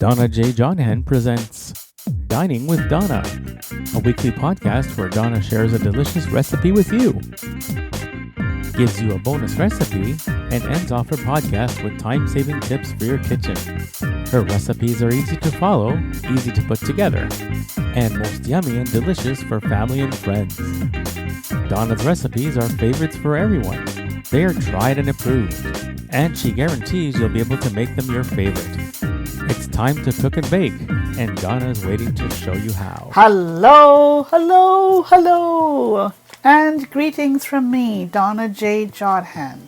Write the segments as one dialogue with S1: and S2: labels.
S1: Donna J. Jodhan presents Dining with Donna, a weekly podcast where Donna shares a delicious recipe with you, gives you a bonus recipe, and ends off her podcast with time-saving tips for your kitchen. Her recipes are easy to follow, easy to put together, and most yummy and delicious for family and friends. Donna's recipes are favorites for everyone. They are tried and approved, and she guarantees you'll be able to make them your favorite. It's time to cook and bake, and Donna is waiting to show you how.
S2: Hello, and greetings from me, Donna J. Jodhan,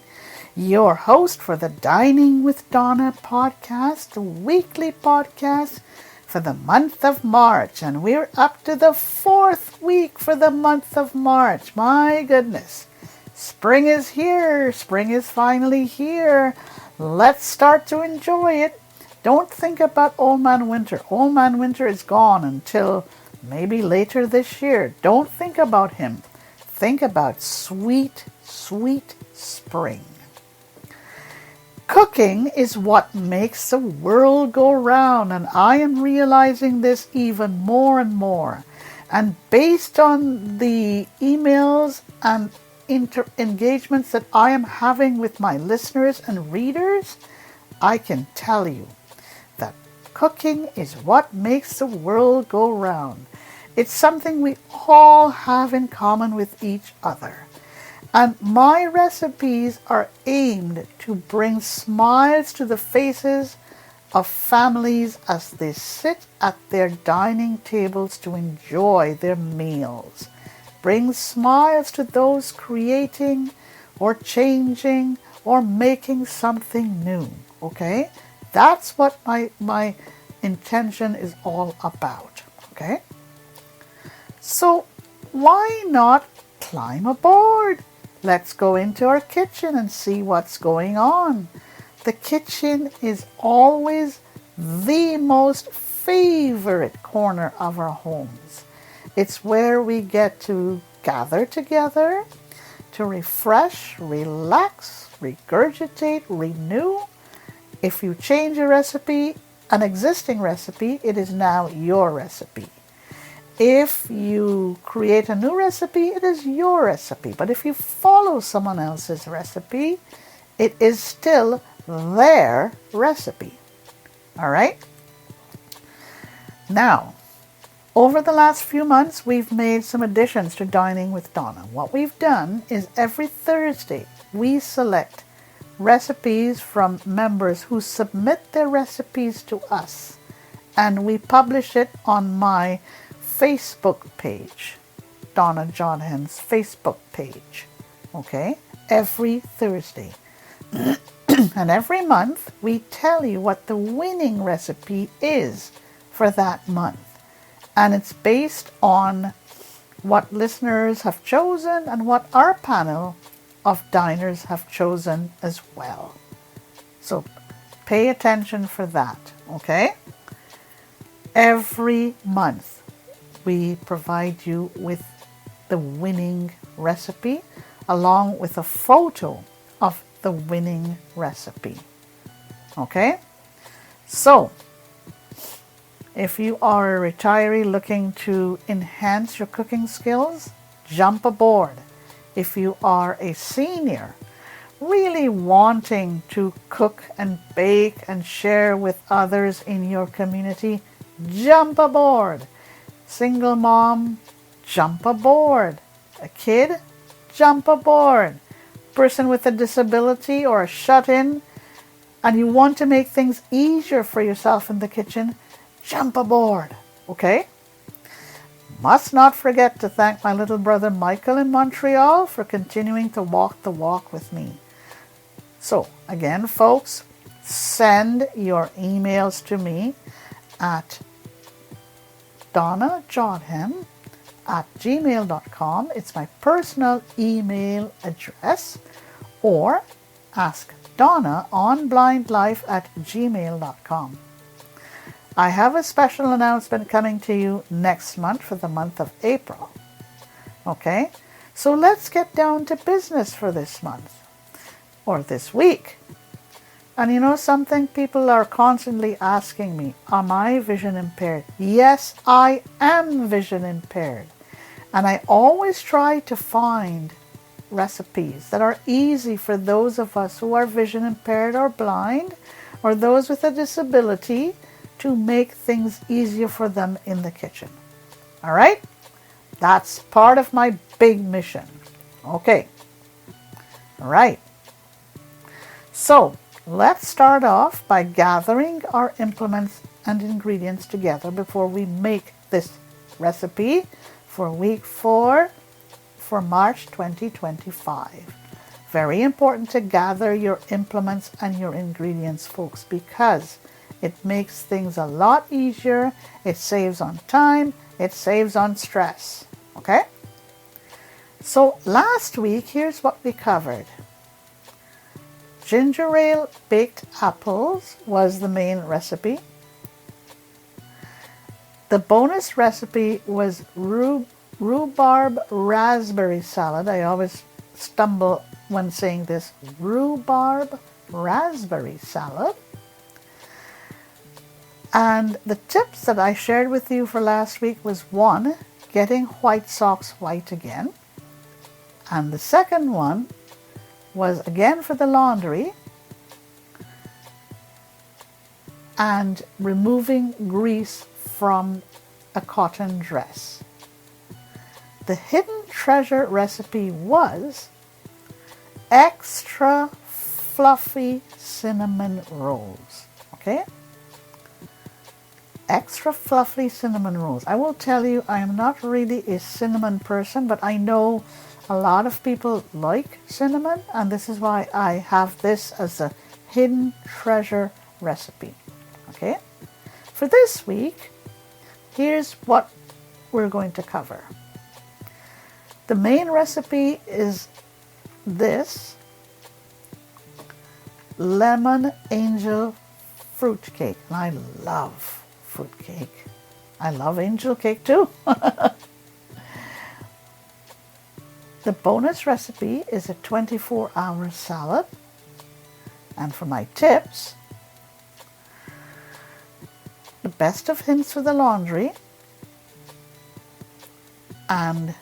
S2: your host for the Dining with Donna podcast, the weekly podcast for the month of March, and we're up to the fourth week for the month of March. My goodness, spring is here. Spring is finally here. Let's start to enjoy it. Don't think about Old Man Winter. Old Man Winter is gone until maybe later this year. Don't think about him. Think about sweet, sweet spring. Cooking is what makes the world go round, and I am realizing this even more and more. And based on the emails and engagements that I am having with my listeners and readers, I can tell you that cooking is what makes the world go round. It's something we all have in common with each other. And my recipes are aimed to bring smiles to the faces of families as they sit at their dining tables to enjoy their meals. Bring smiles to those creating or changing or making something new. Okay? That's what my intention is all about. Okay? So why not climb aboard? Let's go into our kitchen and see what's going on. The kitchen is always the most favorite corner of our homes. It's where we get to gather together, to refresh, relax, regurgitate, renew. If you change a recipe, an existing recipe, it is now your recipe. If you create a new recipe, it is your recipe. But if you follow someone else's recipe, it is still their recipe. All right? Now, over the last few months, we've made some additions to Dining with Donna. What we've done is every Thursday, we select recipes from members who submit their recipes to us, and we publish it on my Facebook page, Donna Jodhan's Facebook page, okay, every Thursday. And every month, we tell you what the winning recipe is for that month. And it's based on what listeners have chosen and what our panel of diners have chosen as well. So pay attention for that, okay? Every month, we provide you with the winning recipe along with a photo of the winning recipe. Okay? So, if you are a retiree looking to enhance your cooking skills, jump aboard. If you are a senior really wanting to cook and bake and share with others in your community, jump aboard. Single mom, jump aboard. A kid, jump aboard. Person with a disability or a shut-in, and you want to make things easier for yourself in the kitchen, jump aboard. Okay? Must not forget to thank my little brother Michael in Montreal for continuing to walk the walk with me. So, again, folks, send your emails to me at donnajodhan@gmail.com. It's my personal email address. Or ask Donna on blindlife@gmail.com. I have a special announcement coming to you next month for the month of April. Okay? So let's get down to business for this month. Or this week. And you know something? People are constantly asking me, am I vision impaired? Yes, I am vision impaired. And I always try to find recipes that are easy for those of us who are vision impaired or blind, or those with a disability, to make things easier for them in the kitchen. All right? That's part of my big mission. Okay. All right. So let's start off by gathering our implements and ingredients together before we make this recipe for week 4 for March 2025. Very important to gather your implements and your ingredients, folks, because it makes things a lot easier. It saves on time. It saves on stress. Okay? So last week, here's what we covered. Ginger ale baked apples was the main recipe. The bonus recipe was rhubarb raspberry salad. I always stumble when saying this. Rhubarb raspberry salad. And the tips that I shared with you for last week was 1, getting white socks white again. And the second one was again for the laundry and removing grease from a cotton dress. The hidden treasure recipe was extra fluffy cinnamon rolls. Okay? Extra fluffy cinnamon rolls. I will tell you, I am not really a cinnamon person, but I know a lot of people like cinnamon, and this is why I have this as a hidden treasure recipe. Okay? For this week, here's what we're going to cover. The main recipe is this lemon angel fruit cake. And I love fruit cake. I love angel cake too. The bonus recipe is a 24-hour salad. And for my tips, the best of hints for the laundry. And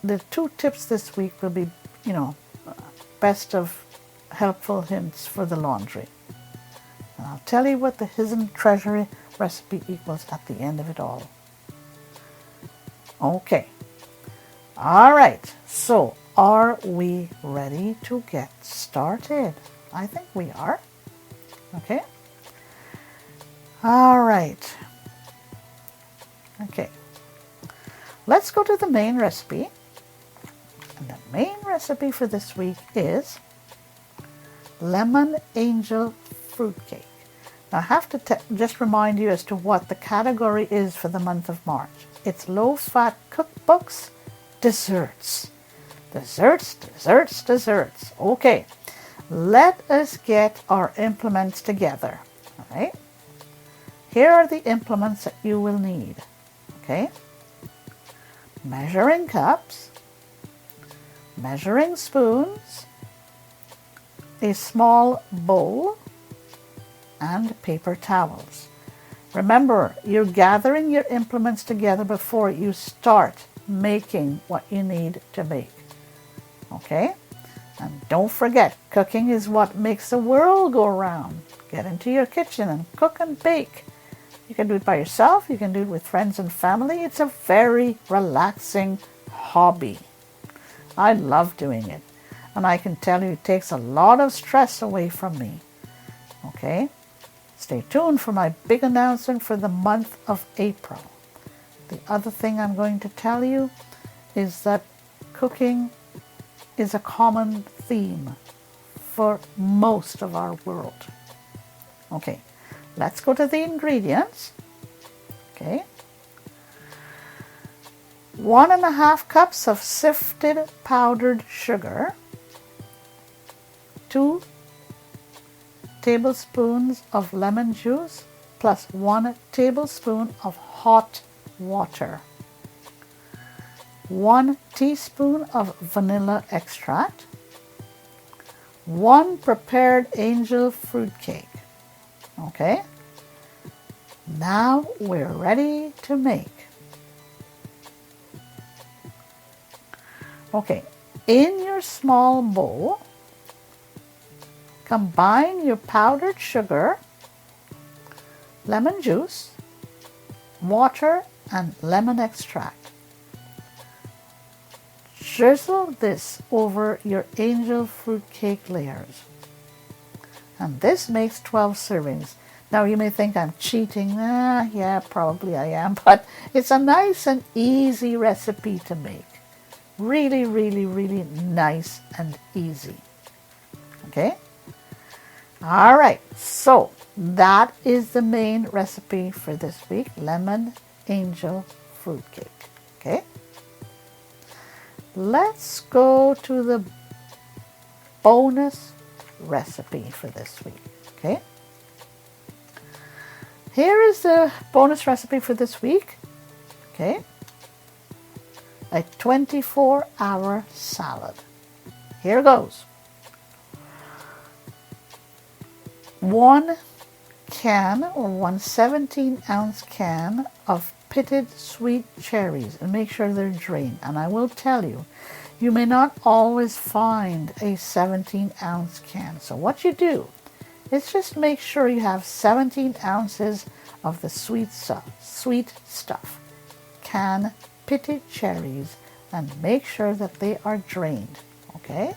S2: the 2 tips this week will be, best of helpful hints for the laundry. And I'll tell you what the hidden treasure recipe equals at the end of it all. Okay. All right. So, are we ready to get started? I think we are. Okay. All right. Okay. Let's go to the main recipe. And the main recipe for this week is lemon angel fruit cake. Now I have to just remind you as to what the category is for the month of March. It's low-fat cookbooks, desserts. Desserts, desserts, desserts. Okay, let us get our implements together. All right. Here are the implements that you will need. Okay. Measuring cups, measuring spoons, a small bowl, and paper towels. Remember, you're gathering your implements together before you start making what you need to make. Okay? And don't forget, cooking is what makes the world go round. Get into your kitchen and cook and bake. You can do it by yourself. You can do it with friends and family. It's a very relaxing hobby. I love doing it. And I can tell you it takes a lot of stress away from me. Okay? Stay tuned for my big announcement for the month of April. The other thing I'm going to tell you is that cooking is a common theme for most of our world. Okay, let's go to the ingredients. Okay. 1.5 cups of sifted powdered sugar, 2 tablespoons of lemon juice plus 1 tablespoon of hot water, 1 teaspoon of vanilla extract, 1 prepared angel fruit cake. Okay? Now we're ready to make. Okay, in your small bowl, combine your powdered sugar, lemon juice, water, and lemon extract. Drizzle this over your angel fruit cake layers. And this makes 12 servings. Now you may think I'm cheating. Yeah, probably I am, but it's a nice and easy recipe to make. Really, really, really nice and easy. Okay? All right, so that is the main recipe for this week, lemon angel fruit cake. Okay? Let's go to the bonus recipe for this week. Okay? Here is the bonus recipe for this week. Okay? A 24-hour salad. Here goes. 1 can or 1 17-ounce can of pitted sweet cherries, and make sure they're drained. And I will tell you, you may not always find a 17-ounce can. So what you do is just make sure you have 17 ounces of the sweet stuff. Can pitted cherries, and make sure that they are drained. Okay?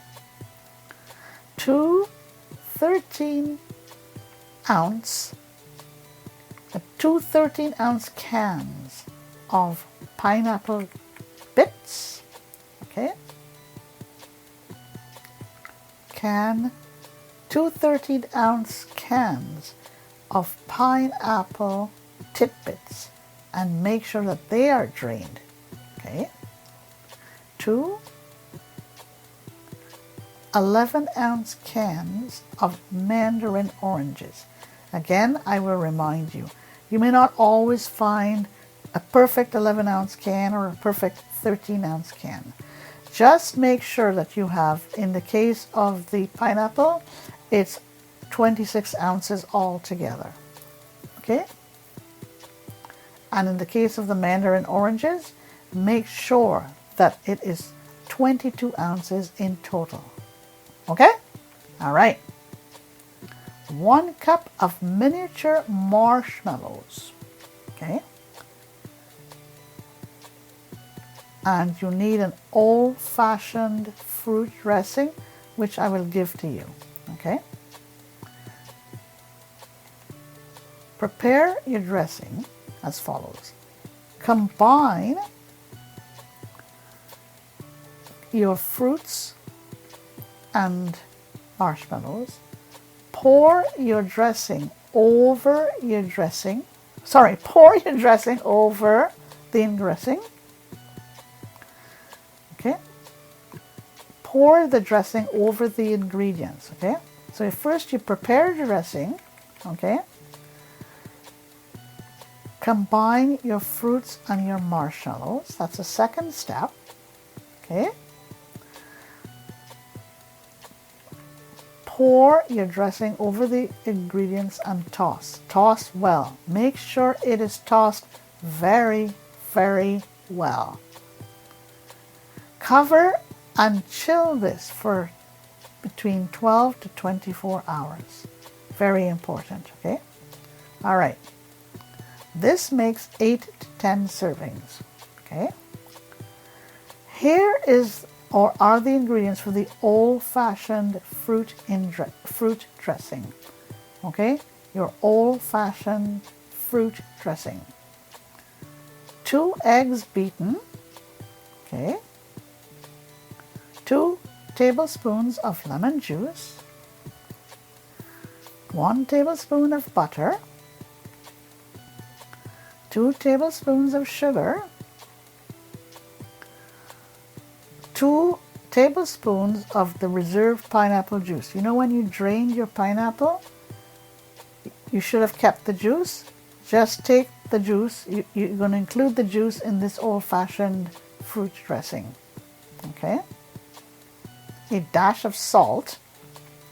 S2: 2 13-ounce cans of pineapple bits. Okay? 2 13-ounce cans of pineapple tidbits, and make sure that they are drained. Okay? 2 11-ounce cans of mandarin oranges. Again, I will remind you, you may not always find a perfect 11-ounce can or a perfect 13-ounce can. Just make sure that you have, in the case of the pineapple, it's 26 ounces altogether. Okay? And in the case of the mandarin oranges, make sure that it is 22 ounces in total. Okay? All right. 1 cup of miniature marshmallows. Okay? And you need an old-fashioned fruit dressing, which I will give to you. Okay? Prepare your dressing as follows. Combine your fruits and marshmallows. Pour your dressing over the dressing. Okay? Pour the dressing over the ingredients. Okay? So first you prepare the dressing. Okay? Combine your fruits and your marshmallows. That's the second step. Okay? Pour your dressing over the ingredients and toss. Toss well. Make sure it is tossed very, very well. Cover and chill this for between 12 to 24 hours. Very important, okay? All right. This makes 8 to 10 servings, okay? Here are the ingredients for the old-fashioned fruit dressing, okay? Your old-fashioned fruit dressing. 2 eggs beaten, okay? 2 tablespoons of lemon juice, 1 tablespoon of butter, 2 tablespoons of sugar, 2 tablespoons of the reserved pineapple juice. You know, when you drained your pineapple, you should have kept the juice. Just take the juice. You're going to include the juice in this old-fashioned fruit dressing. Okay? A dash of salt.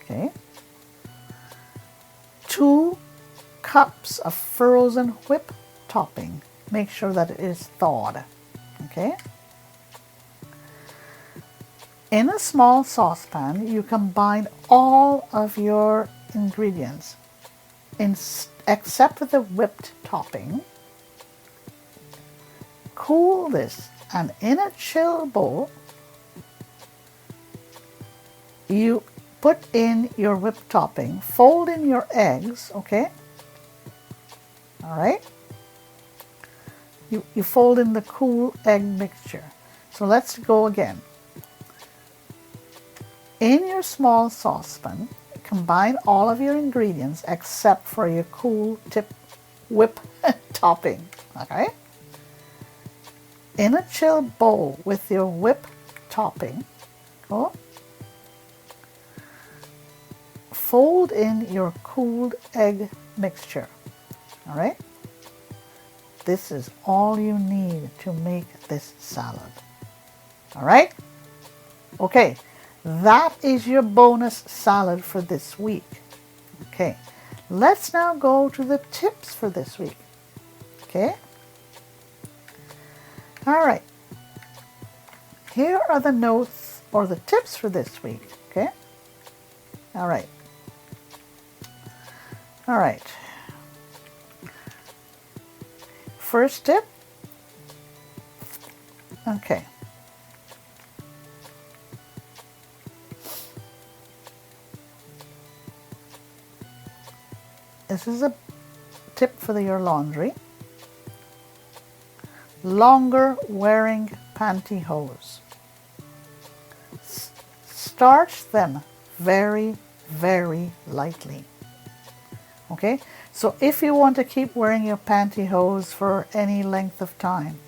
S2: Okay. 2 cups of frozen whip topping. Make sure that it is thawed. Okay. In a small saucepan, you combine all of your ingredients except for the whipped topping. Cool this, and in a chill bowl, you put in your whipped topping, fold in your eggs, okay? All right? You fold in the cool egg mixture. So let's go again. In your small saucepan, combine all of your ingredients except for your cool whip topping, okay? In a chill bowl with your whip topping, oh, fold in your cooled egg mixture, all right? This is all you need to make this salad, all right? Okay, that is your bonus salad for this week. Okay, let's now go to the tips for this week, okay? All right, here are the notes or the tips for this week, okay? All right. All right. First tip, okay. This is a tip for your laundry. Longer wearing pantyhose. Starch them very, very lightly. Okay, so if you want to keep wearing your pantyhose for any length of time,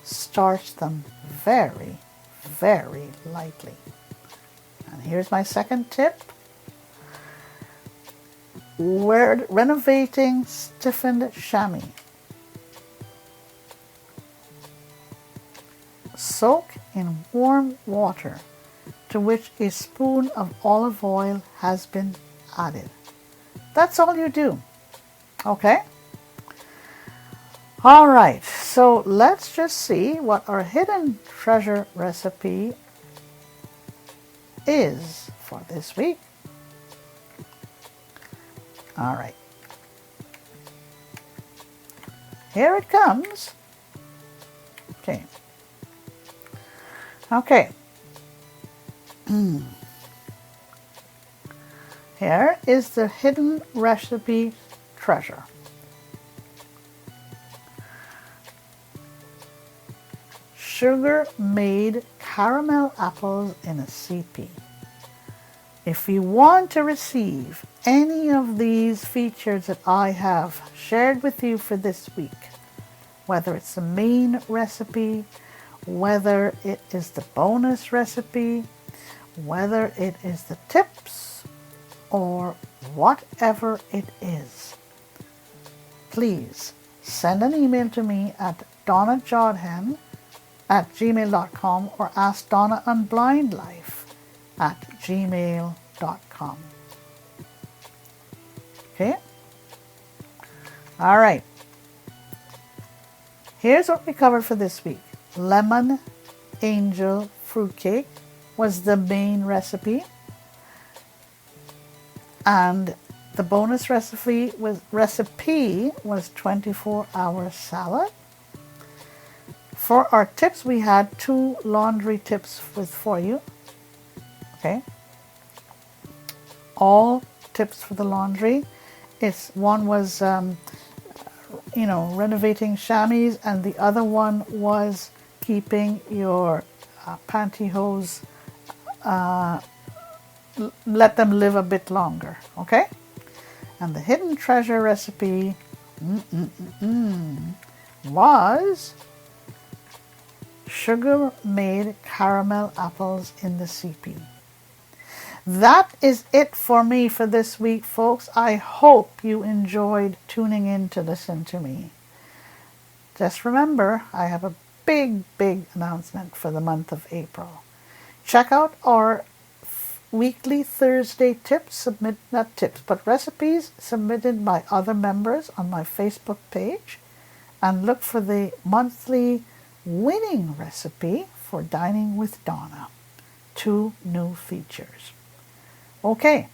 S2: starch them very, very lightly. And here's my second tip. Renovating stiffened chamois. Soak in warm water to which a spoon of olive oil has been added. That's all you do. Okay? All right, so let's just see what our hidden treasure recipe is for this week. All right. Here it comes. Okay. Okay. Here is the hidden recipe treasure. Sugar-made caramel apples in a CP. If you want to receive any of these features that I have shared with you for this week, whether it's the main recipe, whether it is the bonus recipe, whether it is the tips, or whatever it is, please send an email to me at donnajodhan@gmail.com or ask Donna on blindlife@gmail.com. Okay? All right. Here's what we covered for this week. Lemon angel fruitcake was the main recipe. And the bonus recipe was 24-hour salad. For our tips, we had 2 laundry tips for you. Okay. All tips for the laundry. One was, renovating chamois, and the other one was keeping your pantyhose, let them live a bit longer, okay? And the hidden treasure recipe was sugar-made caramel apples in the CP. That is it for me for this week, folks. I hope you enjoyed tuning in to listen to me. Just remember, I have a big announcement for the month of April. Check out our weekly Thursday tips, not tips, but recipes submitted by other members on my Facebook page, and look for the monthly winning recipe for Dining with Donna. 2 new features. Okay,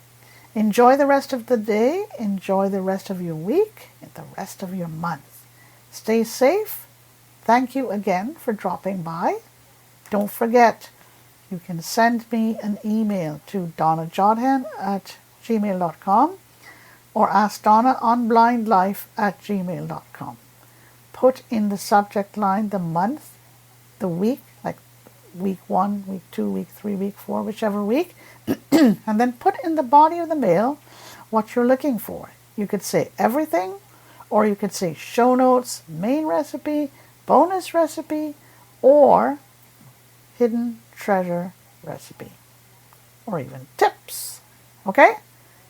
S2: enjoy the rest of the day, enjoy the rest of your week, and the rest of your month. Stay safe. Thank you again for dropping by. Don't forget, you can send me an email to donnajodhan@gmail.com or askdonnaonblindlife@gmail.com. Put in the subject line the month, the week, like week 1, week 2, week 3, week 4, whichever week, and then put in the body of the mail what you're looking for. You could say everything, or you could say show notes, main recipe, bonus recipe, or hidden treasure recipe, or even tips. Okay?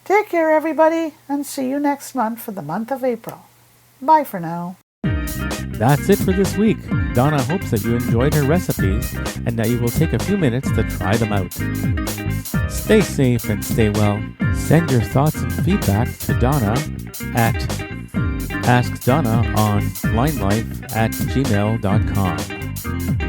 S2: Take care, everybody, and see you next month for the month of April. Bye for now.
S1: That's it for this week. Donna hopes that you enjoyed her recipes and that you will take a few minutes to try them out. Stay safe and stay well. Send your thoughts and feedback to Donna at AskDonnaOnBlindLife@gmail.com.